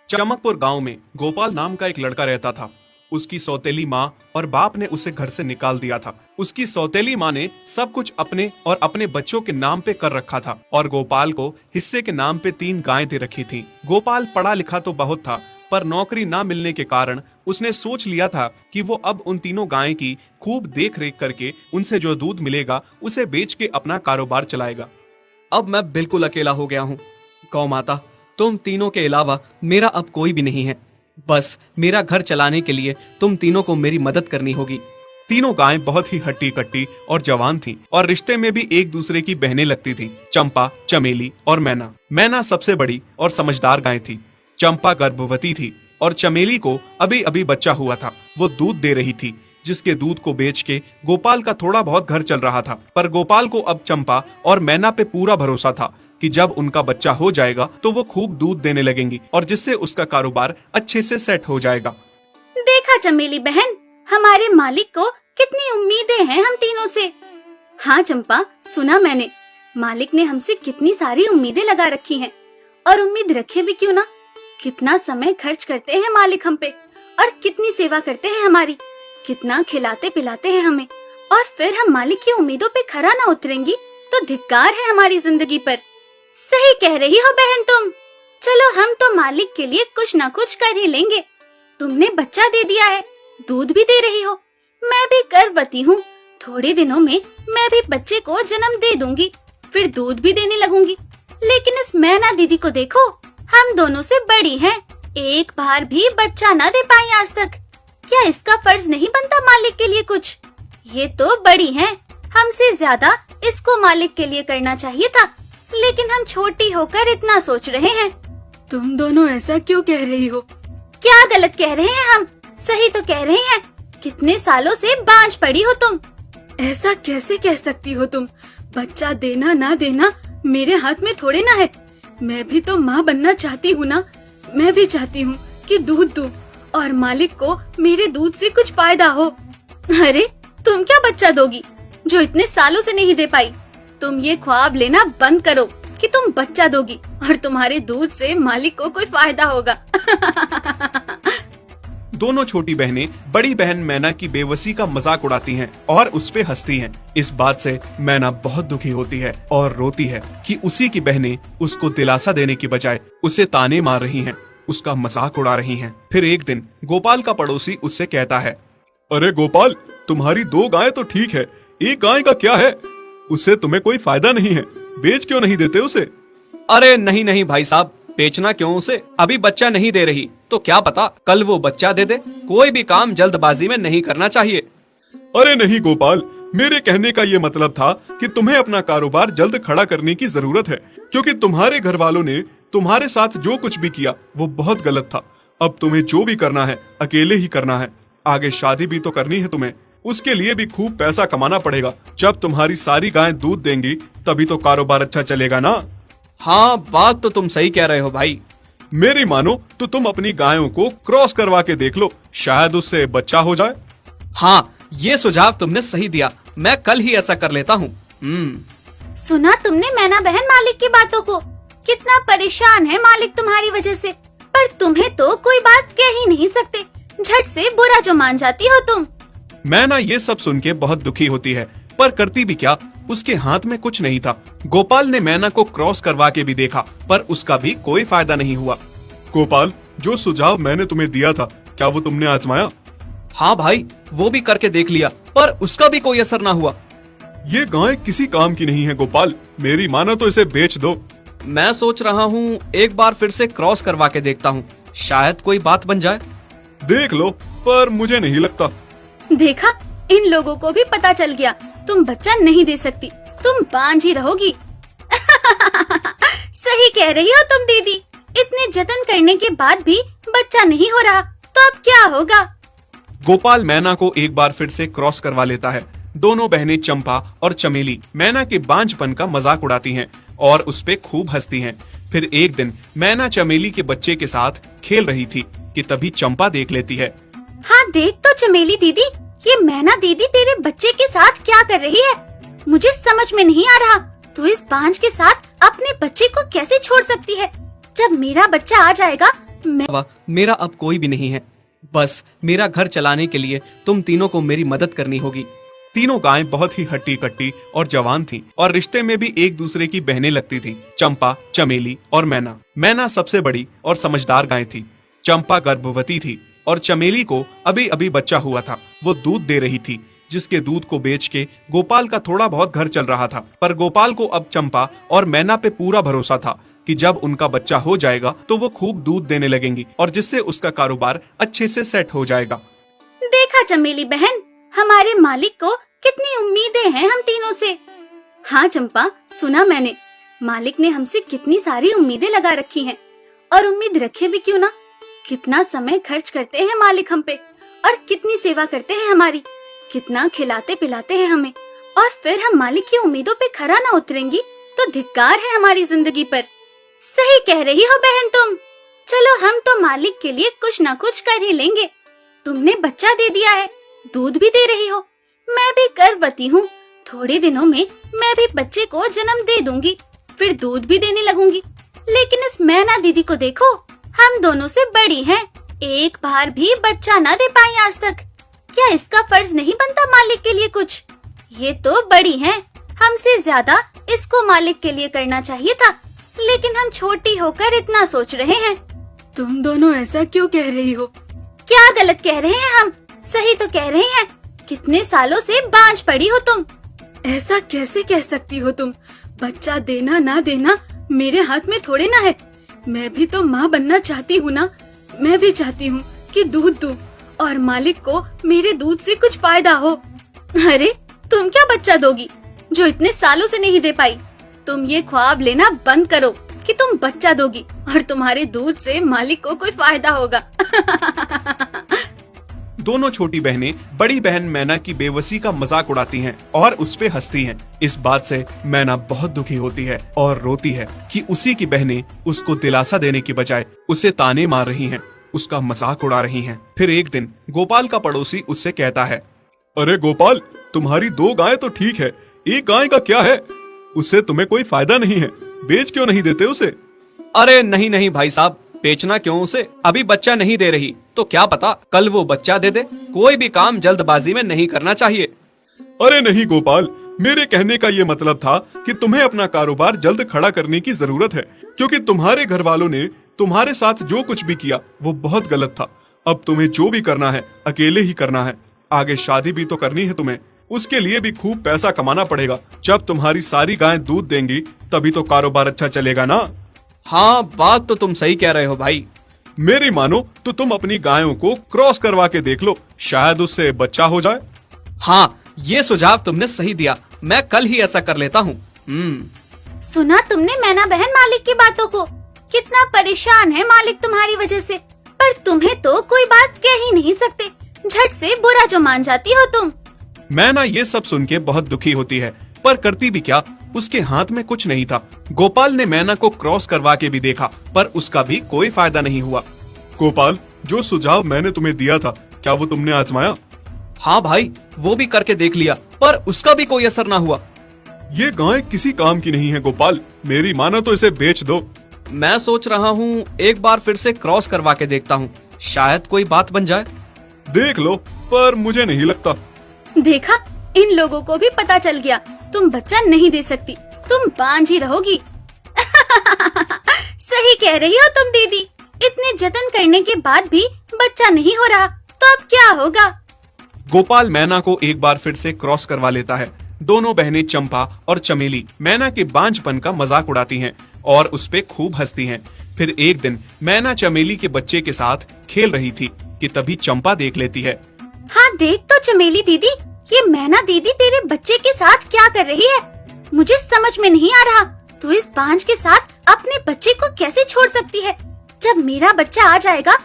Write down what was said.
चमकपुर गांव में गोपाल नाम का एक लड़का रहता था। उसकी सौतेली माँ और बाप ने उसे घर से निकाल दिया था। उसकी सौतेली माँ ने सब कुछ अपने और अपने बच्चों के नाम पे कर रखा था और गोपाल को हिस्से के नाम पे 3 गायें दे रखी थी। गोपाल पढ़ा लिखा तो बहुत था, पर नौकरी ना मिलने के कारण उसने सोच लिया था कि वो अब उन तीनों गायें की खूब देख रेख करके उनसे जो दूध मिलेगा उसे बेच के अपना कारोबार चलाएगा। अब मैं बिल्कुल अकेला हो गया हूँ। गौ माता, तुम तीनों के अलावा मेरा अब कोई भी नहीं है। बस मेरा घर चलाने के लिए तुम तीनों को मेरी मदद करनी होगी। तीनों गायें बहुत ही हट्टी कट्टी और जवान थीं और रिश्ते में भी एक दूसरे की बहनें लगती थीं। चंपा, चमेली और मैना। मैना सबसे बड़ी और समझदार गाय थी। चंपा गर्भवती थी और चमेली को अभी अभी बच्चा हुआ था। वो दूध दे रही थी, जिसके दूध को बेच के गोपाल का थोड़ा बहुत घर चल रहा था। पर गोपाल को अब चंपा और मैना पे पूरा भरोसा था कि जब उनका बच्चा हो जाएगा तो वो खूब दूध देने लगेंगी और जिससे उसका कारोबार अच्छे से सेट हो जाएगा। देखा चमेली बहन, हमारे मालिक को कितनी उम्मीदें हैं हम तीनों से। हाँ चंपा, सुना मैंने, मालिक ने हमसे कितनी सारी उम्मीदें लगा रखी हैं। और उम्मीद रखे भी क्यों ना, कितना समय खर्च करते हैं मालिक हम पे और कितनी सेवा करते हैं हमारी, कितना खिलाते पिलाते हैं हमें। और फिर हम मालिक की उम्मीदों पे खरा ना उतरेंगी तो धिक्कार है हमारी जिंदगी पर। सही कह रही हो बहन तुम। चलो हम तो मालिक के लिए कुछ ना कुछ कर ही लेंगे। तुमने बच्चा दे दिया है, दूध भी दे रही हो, मैं भी गर्भवती हूँ। थोड़े दिनों में मैं भी बच्चे को जन्म दे दूंगी, फिर दूध भी देने लगूंगी। लेकिन इस मैना दीदी को देखो, हम दोनों से बड़ी हैं, एक बार भी बच्चा न दे पाई आज तक। क्या इसका फर्ज नहीं बनता मालिक के लिए कुछ? ये तो बड़ी हैं, हमसे ज्यादा इसको मालिक के लिए करना चाहिए था, लेकिन हम छोटी होकर इतना सोच रहे हैं। तुम दोनों ऐसा क्यों कह रही हो? क्या गलत कह रहे हैं हम? सही तो कह रहे हैं। कितने सालों से बांझ पड़ी हो तुम। ऐसा कैसे कह सकती हो तुम? बच्चा देना ना देना मेरे हाथ में थोड़े ना है। मैं भी तो माँ बनना चाहती हूँ ना। मैं भी चाहती हूँ कि दूध दूँ और मालिक को मेरे दूध से कुछ फायदा हो। अरे तुम क्या बच्चा दोगी जो इतने सालों से नहीं दे पाई? तुम ये ख्वाब लेना बंद करो कि तुम बच्चा दोगी और तुम्हारे दूध से मालिक को कोई फायदा होगा। दोनों छोटी बहनें बड़ी बहन मैना की बेबसी का मजाक उड़ाती हैं और उस पे हंसती हैं। इस बात से मैना बहुत दुखी होती है और रोती है कि उसी की बहनें उसको दिलासा देने की बजाय उसे ताने मार रही हैं, उसका मजाक उड़ा रही हैं। फिर एक दिन गोपाल का पड़ोसी उससे कहता है, अरे गोपाल, तुम्हारी 2 गायें तो ठीक है, एक गाय का क्या है? उससे तुम्हें कोई फायदा नहीं है, बेच क्यों नहीं देते उसे? अरे नहीं नहीं भाई साहब, बेचना क्यों उसे? अभी बच्चा नहीं दे रही तो क्या पता कल वो बच्चा दे दे। कोई भी काम जल्दबाजी में नहीं करना चाहिए। अरे नहीं गोपाल, मेरे कहने का ये मतलब था कि तुम्हें अपना कारोबार जल्द खड़ा करने की जरूरत है, क्योंकि तुम्हारे घर वालों ने तुम्हारे साथ जो कुछ भी किया वो बहुत गलत था। अब तुम्हें जो भी करना है अकेले ही करना है। आगे शादी भी तो करनी है तुम्हें, उसके लिए भी खूब पैसा कमाना पड़ेगा। जब तुम्हारी सारी गायें दूध देंगी तभी तो कारोबार अच्छा चलेगा ना। हाँ, बात तो तुम सही कह रहे हो भाई। मेरी मानो तो तुम अपनी गायों को क्रॉस करवा के देख लो, शायद उससे बच्चा हो जाए। हाँ, ये सुझाव तुमने सही दिया, मैं कल ही ऐसा कर लेता हूँ। सुना तुमने मैना बहन मालिक की बातों को? कितना परेशान है मालिक तुम्हारी वजह से, पर तुम्हें तो कोई बात कह ही नहीं सकते। झट से बुरा जो मान जाती हो तुम। मैना ये सब सुन के बहुत दुखी होती है, पर करती भी क्या, उसके हाथ में कुछ नहीं था। गोपाल ने मैना को क्रॉस करवा के भी देखा, पर उसका भी कोई फायदा नहीं हुआ। गोपाल, जो सुझाव मैंने तुम्हें दिया था, क्या वो तुमने आजमाया? हाँ भाई, वो भी करके देख लिया, पर उसका भी कोई असर ना हुआ। ये गाय किसी काम की नहीं है गोपाल, मेरी मानो तो इसे बेच दो। मैं सोच रहा हूँ एक बार फिर से क्रॉस करवा के देखता हूँ, शायद कोई बात बन जाए। देख लो, पर मुझे नहीं लगता। देखा, इन लोगों को भी पता चल गया तुम बच्चा नहीं दे सकती, तुम बांझ ही रहोगी। सही कह रही हो तुम दीदी, इतने जतन करने के बाद भी बच्चा नहीं हो रहा तो अब क्या होगा? गोपाल मैना को एक बार फिर से क्रॉस करवा लेता है। दोनों बहनें चंपा और चमेली मैना के बांझपन का मजाक उड़ाती हैं और उस पे खूब हंसती हैं। फिर एक दिन मैना चमेली के बच्चे के साथ खेल रही थी कि तभी चंपा देख लेती है। हाँ देख तो चमेली दीदी, ये मैना दीदी तेरे बच्चे के साथ क्या कर रही है? मुझे समझ में नहीं आ रहा, तू इस बांझ के साथ अपने बच्चे को कैसे छोड़ सकती है? जब मेरा बच्चा आ जाएगा मेरा अब कोई भी नहीं है। बस मेरा घर चलाने के लिए तुम तीनों को मेरी मदद करनी होगी। तीनों गायें बहुत ही हट्टी कट्टी और जवान थीं और रिश्ते में भी एक दूसरे की बहनें लगती थीं। चंपा, चमेली और मैना। मैना सबसे बड़ी और समझदार गाय थी। चंपा गर्भवती थी और चमेली को अभी अभी बच्चा हुआ था। वो दूध दे रही थी, जिसके दूध को बेच के गोपाल का थोड़ा बहुत घर चल रहा था। पर गोपाल को अब चंपा और मैना पे पूरा भरोसा था कि जब उनका बच्चा हो जाएगा तो वो खूब दूध देने लगेंगी और जिससे उसका कारोबार अच्छे से सेट हो जाएगा। देखा चमेली बहन, हमारे मालिक को कितनी उम्मीदें हैं हम तीनों से। हाँ चंपा, सुना मैंने, मालिक ने हमसे कितनी सारी उम्मीदें लगा रखी हैं। और उम्मीद रखे भी क्यों ना, कितना समय खर्च करते हैं मालिक हम पे और कितनी सेवा करते हैं हमारी, कितना खिलाते पिलाते हैं हमें। और फिर हम मालिक की उम्मीदों पे खरा ना उतरेंगी तो धिक्कार है हमारी जिंदगी पर। सही कह रही हो बहन तुम। चलो हम तो मालिक के लिए कुछ ना कुछ कर ही लेंगे। तुमने बच्चा दे दिया है, दूध भी दे रही हो, मैं भी गर्भवती हूँ। थोड़े दिनों में मैं भी बच्चे को जन्म दे दूंगी, फिर दूध भी देने लगूंगी। लेकिन इस मैना दीदी को देखो, हम दोनों से बड़ी हैं, एक बार भी बच्चा न दे पाई आज तक। क्या इसका फर्ज नहीं बनता मालिक के लिए कुछ? ये तो बड़ी हैं, हमसे ज्यादा इसको मालिक के लिए करना चाहिए था, लेकिन हम छोटी होकर इतना सोच रहे हैं। तुम दोनों ऐसा क्यों कह रही हो? क्या गलत कह रहे हैं हम? सही तो कह रहे हैं। कितने सालों से बांझ पड़ी हो तुम। ऐसा कैसे कह सकती हो तुम? बच्चा देना ना देना मेरे हाथ में थोड़े ना है। मैं भी तो माँ बनना चाहती हूँ ना। मैं भी चाहती हूँ कि दूध दूँ और मालिक को मेरे दूध से कुछ फायदा हो। अरे तुम क्या बच्चा दोगी जो इतने सालों से नहीं दे पाई? तुम ये ख्वाब लेना बंद करो कि तुम बच्चा दोगी और तुम्हारे दूध से मालिक को कोई फायदा होगा। दोनों छोटी बहनें बड़ी बहन मैना की बेबसी का मजाक उड़ाती हैं और उस पे हंसती हैं। इस बात से मैना बहुत दुखी होती है और रोती है कि उसी की बहनें उसको दिलासा देने की बजाय उसे ताने मार रही हैं, उसका मजाक उड़ा रही हैं। फिर एक दिन गोपाल का पड़ोसी उससे कहता है, अरे गोपाल, तुम्हारी 2 गायें तो ठीक है, एक गाय का क्या है? उससे तुम्हें कोई फायदा नहीं है, बेच क्यों नहीं देते उसे? अरे नहीं नहीं भाई साहब, बेचना क्यों उसे? अभी बच्चा नहीं दे रही तो क्या पता कल वो बच्चा दे दे। कोई भी काम जल्दबाजी में नहीं करना चाहिए। अरे नहीं गोपाल, मेरे कहने का ये मतलब था कि तुम्हें अपना कारोबार जल्द खड़ा करने की जरूरत है, क्योंकि तुम्हारे घर वालों ने तुम्हारे साथ जो कुछ भी किया वो बहुत गलत था। अब तुम्हें जो भी करना है अकेले ही करना है। आगे शादी भी तो करनी है तुम्हें, उसके लिए भी खूब पैसा कमाना पड़ेगा। जब तुम्हारी सारी गायें दूध देंगी तभी तो कारोबार अच्छा चलेगा ना। हाँ, बात तो तुम सही कह रहे हो भाई। मेरी मानो तो तुम अपनी गायों को क्रॉस करवा के देख लो, शायद उससे बच्चा हो जाए। हाँ, ये सुझाव तुमने सही दिया, मैं कल ही ऐसा कर लेता हूँ। सुना तुमने मैना बहन मालिक की बातों को? कितना परेशान है मालिक तुम्हारी वजह से, पर तुम्हें तो कोई बात कह ही नहीं सकते। झट से बुरा जो मान जाती हो तुम। मैना ये सब सुन के बहुत दुखी होती है, पर करती भी क्या, उसके हाथ में कुछ नहीं था। गोपाल ने मैना को क्रॉस करवा के भी देखा, पर उसका भी कोई फायदा नहीं हुआ। गोपाल, जो सुझाव मैंने तुम्हें दिया था, क्या वो तुमने आजमाया? हाँ भाई, वो भी करके देख लिया, पर उसका भी कोई असर ना हुआ। ये गाय किसी काम की नहीं है गोपाल, मेरी मानो तो इसे बेच दो। मैं सोच रहा हूँ एक बार फिर से क्रॉस करवा के देखता हूँ, शायद कोई बात बन जाए। देख लो, पर मुझे नहीं लगता। देखा, इन लोगों को भी पता चल गया, तुम बच्चा नहीं दे सकती, तुम बांझ ही रहोगी। सही कह रही हो तुम दीदी, इतने जतन करने के बाद भी बच्चा नहीं हो रहा तो अब क्या होगा? गोपाल मैना को एक बार फिर से क्रॉस करवा लेता है। दोनों बहनें चंपा और चमेली मैना के बांझपन का मजाक उड़ाती हैं और उस पे खूब हंसती हैं। फिर एक दिन मैना चमेली के बच्चे के साथ खेल रही थी कि तभी चंपा देख लेती है। हाँ देख तो चमेली दीदी, ये मैना दीदी तेरे बच्चे के साथ क्या कर रही है? मुझे समझ में नहीं आ रहा, तू इस बांझ के साथ अपने बच्चे को कैसे छोड़ सकती है? जब मेरा बच्चा आ जाएगा